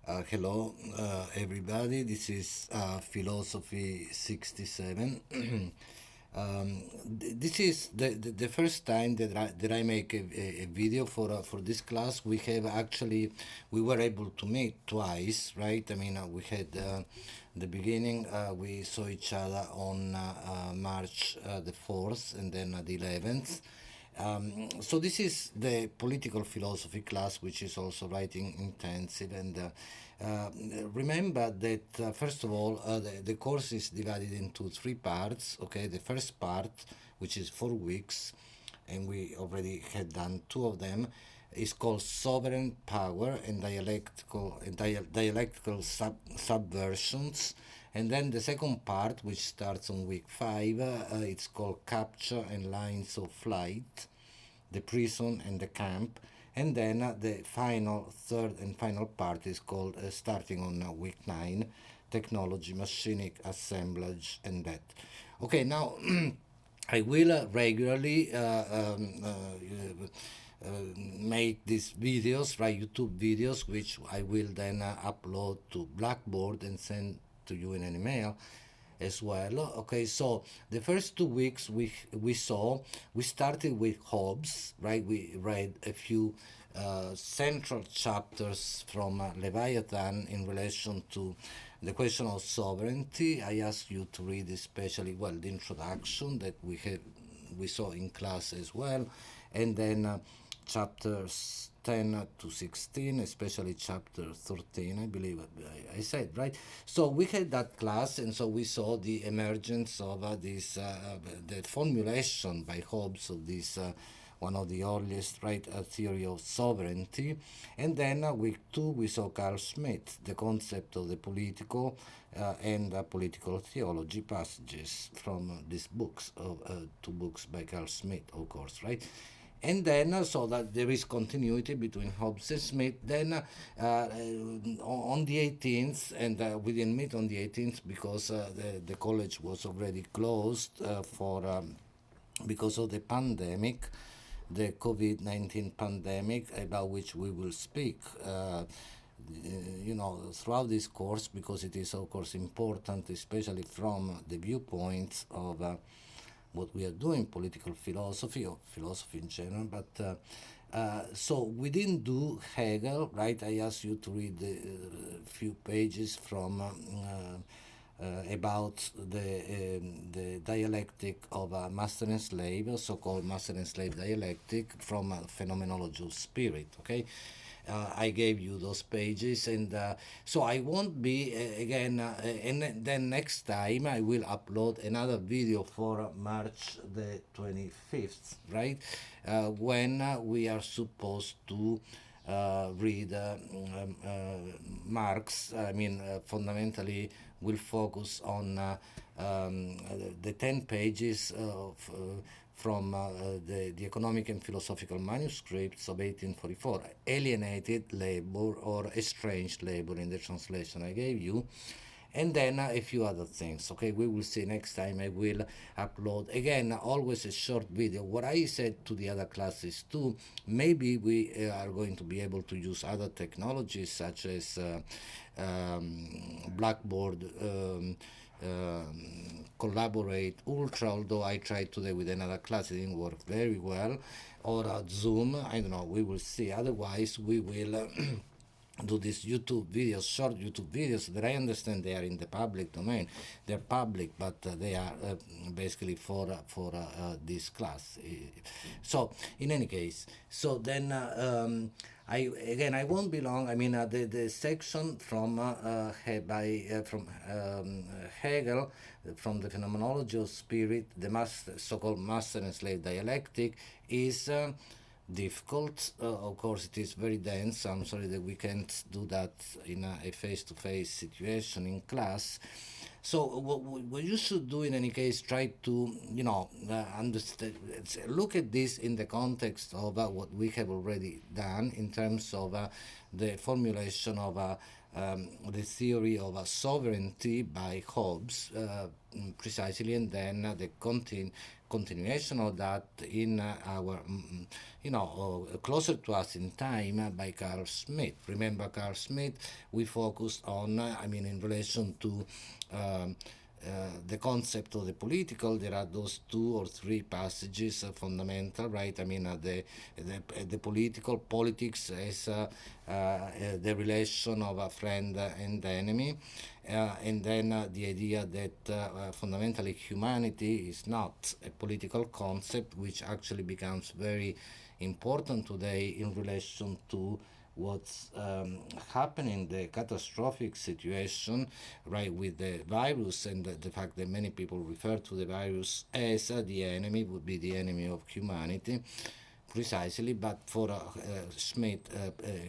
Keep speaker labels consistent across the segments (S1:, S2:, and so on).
S1: Hello, everybody. This is Philosophy 67. This is the first time that I make a video for this class. We were able to meet twice, right? I mean, we had the beginning, we saw each other on March the 4th and then the 11th. So this is the political philosophy class, which is also writing intensive. And remember that first of all, the course is divided into three parts. Okay, the first part, which is 4 weeks, and we already had done two of them, is called sovereign power and dialectical subversions. And then the second part, which starts on week 5, it's called capture and lines of flight, the prison and the camp. And then the final, third and final part is called, starting on week 9, technology, machinic assemblage, and that. Okay, now I will regularly make these videos, right, YouTube videos, which I will then upload to Blackboard and send to you in an email as well. Okay, so the first 2 weeks we started with Hobbes, right? We read a few central chapters from Leviathan in relation to the question of sovereignty. I asked you to read especially, well, the introduction that we saw in class as well, and then chapters 10 to 16, especially chapter 13, I believe I said, right? So we had that class, and so we saw the emergence of the formulation by Hobbes of this, one of the earliest, right, theory of sovereignty. And then week 2, we saw Carl Schmitt, the concept of the political and political theology passages from these books, two books by Carl Schmitt, of course, right? And then so that there is continuity between Hobbes and Smith. Then on the 18th, and we didn't meet on the 18th because the college was already closed because of the pandemic, the COVID-19 pandemic, about which we will speak. Throughout this course, because it is of course important, especially from the viewpoints of what we are doing, political philosophy or philosophy in general. But so we didn't do Hegel, right? I asked you to read the few pages from about the dialectic of master and slave, so-called master and slave dialectic from Phenomenology of Spirit. Okay. I gave you those pages, and so I won't be again. And then next time I will upload another video for March the 25th, right? When we are supposed to read Marx. I mean, fundamentally, will focus on the 10 pages from the economic and philosophical manuscripts of 1844, alienated labor or estranged labor in the translation I gave you, and then a few other things. Okay, we will see next time. I will upload again, always a short video. What I said to the other classes too, maybe we are going to be able to use other technologies such as Blackboard, Collaborate Ultra, although I tried today with another class, it didn't work very well, or Zoom. I don't know, we will see. Otherwise, we will do these YouTube videos, short YouTube videos that I understand they are in the public domain. They're public, but they are basically for this class. So in any case, so then I won't be long. I mean the section from from Hegel, from the Phenomenology of Spirit, the so-called master and slave dialectic, is difficult. Of course, it is very dense. I'm sorry that we can't do that in a face-to-face situation in class. So what you should do in any case, try to understand, look at this in the context of what we have already done in terms of the formulation of the theory of sovereignty by Hobbes, precisely, and then the continuation of that in our, closer to us in time by Carl Smith. Remember Carl Smith? We focused on, in relation to the concept of the political, there are those two or three passages fundamental, right? The political politics as the relation of a friend and enemy, and then the idea that fundamentally humanity is not a political concept, which actually becomes very important today in relation to what's happening, the catastrophic situation, right, with the virus, and the fact that many people refer to the virus as the enemy, would be the enemy of humanity, precisely. But for Smith,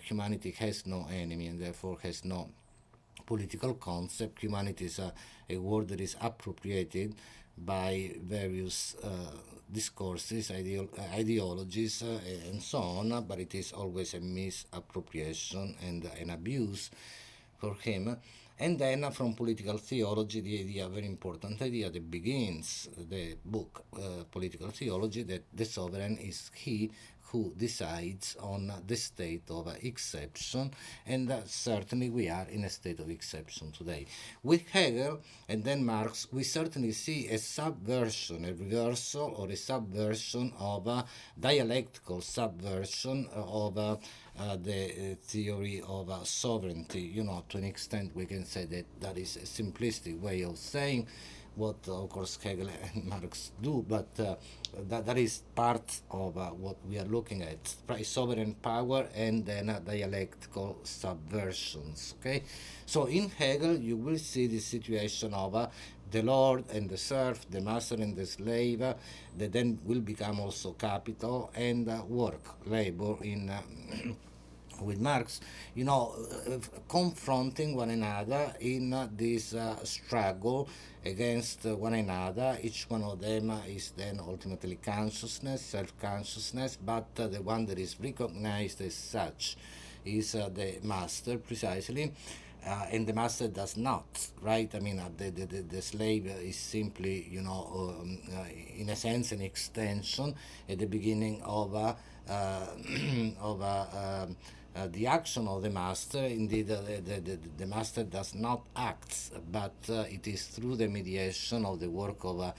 S1: humanity has no enemy and therefore has no political concept. Humanity is a word that is appropriated by various discourses, ideologies, and so on, but it is always a misappropriation and an abuse for him. And then from political theology, the idea, very important idea, that begins the book, Political Theology, that the sovereign is he who decides on the state of exception, and certainly we are in a state of exception today. With Hegel and then Marx, we certainly see a subversion, a reversal or a subversion of a dialectical subversion of the theory of sovereignty. To an extent, we can say that that is a simplistic way of saying what, of course, Hegel and Marx do, but that is part of what we are looking at, right? Sovereign power and then dialectical subversions, okay? So in Hegel, you will see the situation of the lord and the serf, the master and the slave, that then will become also capital, and work, labor in with Marx, confronting one another in this struggle against one another. Each one of them is then ultimately consciousness, self-consciousness, but the one that is recognized as such is the master, precisely. And the master does not, right? The slave is simply, in a sense, an extension at the beginning of of the action of the master. Indeed, the master does not act, but it is through the mediation of the work of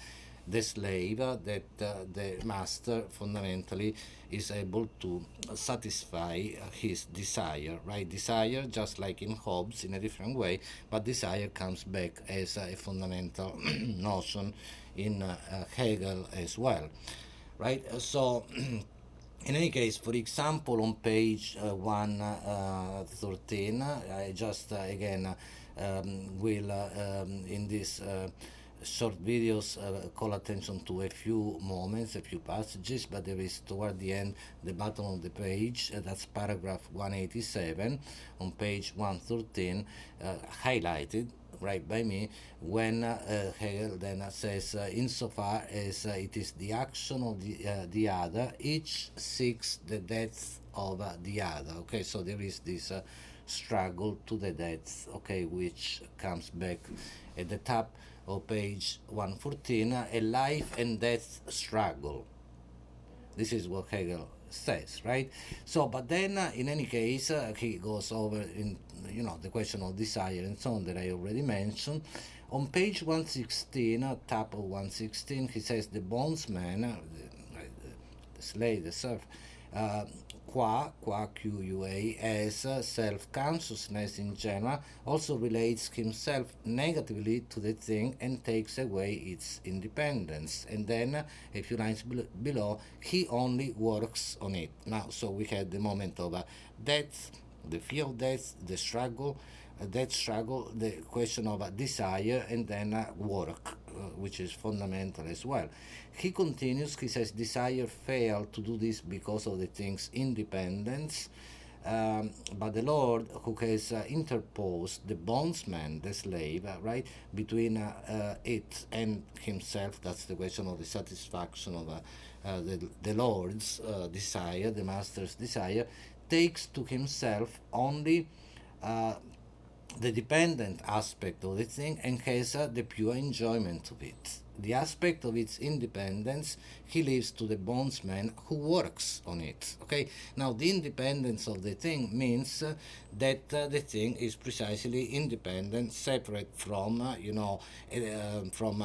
S1: the slave that the master fundamentally is able to satisfy his desire, right? Desire, just like in Hobbes, in a different way, but desire comes back as a fundamental notion in Hegel as well, right? So in any case, for example, on page 113, I just again will in this short videos call attention to a few moments, a few passages, but there is toward the end, the bottom of the page, that's paragraph 187 on page 113, highlighted right by me, when Hegel then says, insofar as it is the action of the other, each seeks the death of the other. Okay, so there is this struggle to the death, okay, which comes back at the top of page 114, a life and death struggle. This is what Hegel says, right? So, but then in any case, he goes over in the question of desire and so on that I already mentioned. On page 116, top of 116, he says the bondsman, the slave, the serf, qua QUA, as self-consciousness in general, also relates himself negatively to the thing and takes away its independence. And then, a few lines below, he only works on it. Now, so we had the moment of death, the fear of death, the struggle, that struggle, the question of desire, and then work, which is fundamental as well. He continues, he says, desire failed to do this because of the thing's independence, but the Lord, who has interposed the bondsman, the slave, right, between it and himself, that's the question of the satisfaction of the Lord's desire, the master's desire, takes to himself only the dependent aspect of the thing and has the pure enjoyment of it. The aspect of its independence he leaves to the bondsman who works on it. Okay, now the independence of the thing means that the thing is precisely independent, separate from from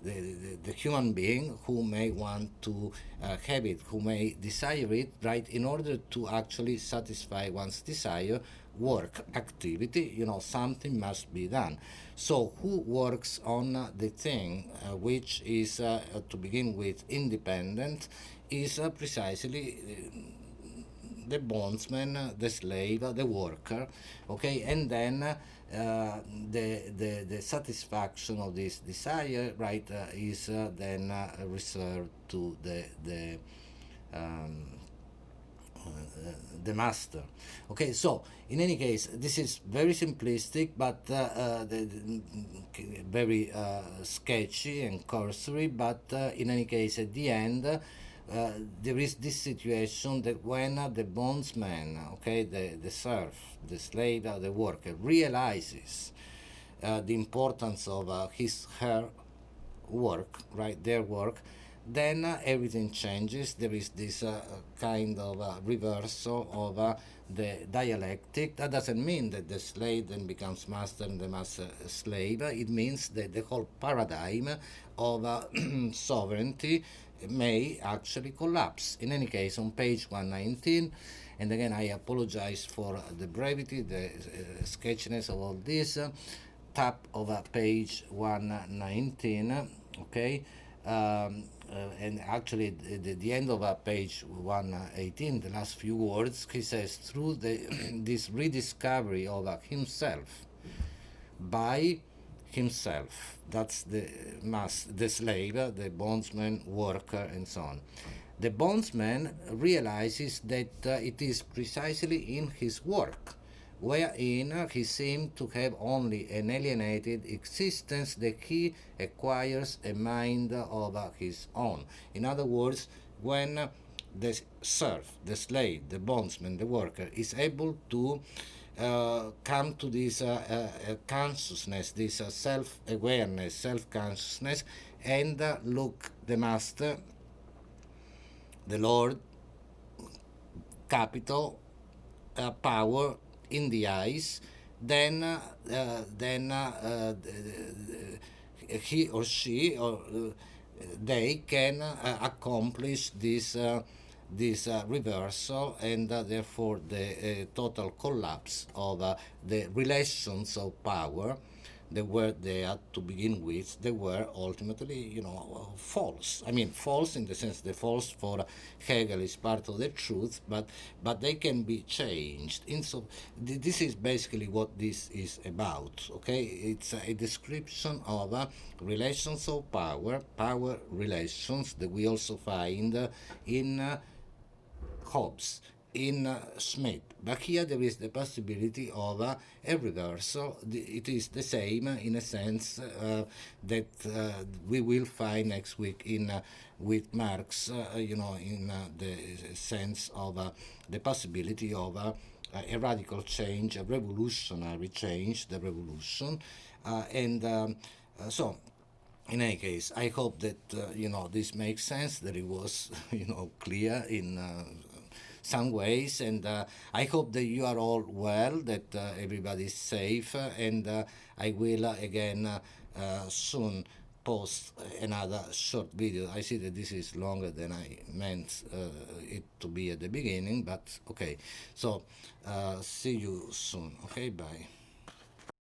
S1: the human being who may want to have it, who may desire it, right? In order to actually satisfy one's desire, work activity, something must be done. So who works on the thing which is to begin with independent is precisely the bondsman, the slave, the worker, okay, and then the satisfaction of this desire, right, is then reserved to um, the master. Okay, so in any case, this is very simplistic, but very sketchy and cursory. But in any case, at the end, there is this situation that when the bondsman, okay, the serf, the slave, the worker, realizes the importance of his her work, right, their work, then everything changes. There is this kind of reversal of the dialectic. That doesn't mean that the slave then becomes master and the master slave. It means that the whole paradigm of sovereignty may actually collapse. In any case, on page 119, and again, I apologize for the brevity, the sketchiness of all this. Top of page 119, okay, and actually the end of page 118, the last few words, he says, through this rediscovery of himself by himself, that's the slave, the bondsman, worker, and so on. The bondsman realizes that it is precisely in his work wherein he seemed to have only an alienated existence, that he acquires a mind of his own. In other words, when the serf, the slave, the bondsman, the worker is able to come to this consciousness, this self-awareness, self-consciousness, and look the master, the Lord, capital, power in the eyes, then he or she or they can accomplish this reversal, and therefore the total collapse of the relations of power that were there to begin with. They were ultimately, false. I mean, false in the sense the false for Hegel is part of the truth, but they can be changed. This is basically what this is about. Okay, it's a description of relations of power relations that we also find in Hobbes, in Smith. But here there is the possibility of a reversal. It is the same in a sense that we will find next week in with Marx, in the sense of the possibility of a radical change, a revolutionary change, the revolution, so in any case, I hope that this makes sense, that it was clear in some ways, and I hope that you are all well, that everybody is safe, and I will again soon post another short video. I see that this is longer than I meant it to be at the beginning, but okay. So see you soon. Okay, bye.